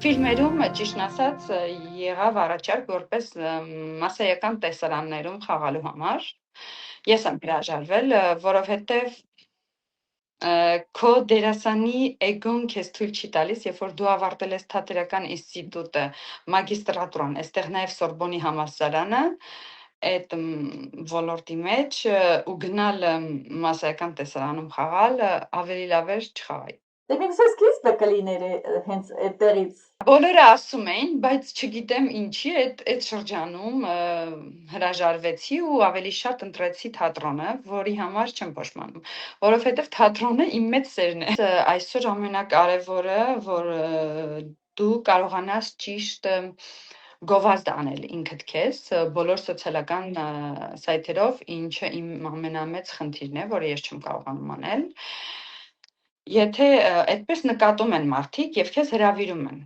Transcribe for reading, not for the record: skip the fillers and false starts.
Ֆիլմերում ճիշտն ասած եղավ առաջարկ որպես մասսայական տեսարաններում խաղալու համար։ Ես եմ հրաժարվել, որովհետև քո դերասանի էգոն քեզ թույլ չի տալիս, երբ որ դու ավարտել ես թատերական ինստիտուտը, մագիստրատուրան, այստեղ նաև Սորբոնի համալսարանը, այդ ոլորտի մեջ ու գնալ մասսայական տեսարանում խաղալ, ավելի լավ էր չխաղայի։ Դե միգուցե սկիզբը կլիներ հենց այդտեղից։ Բոլորը ասում էին, բայց չգիտեմ ինչի, այդ շրջանում հրաժարվեցի ու ավելի շատ ընտրեցի թատրոնը, որի համար չեմ փոշմանում, որովհետև թատրոնը իմ մեծ սերն է։ Այսօր ամենակարևորը, որ դու կարողանաս ճիշտ գովազդ անել ինքդ քեզ բոլոր սոցիալական սայթերով, ինչը իմ ամենամեծ խնդիրն է, որը ես չեմ կարողանում անել։ Եթե այդպես նկատում են մարդիկ եւ քեզ հրավիրում են,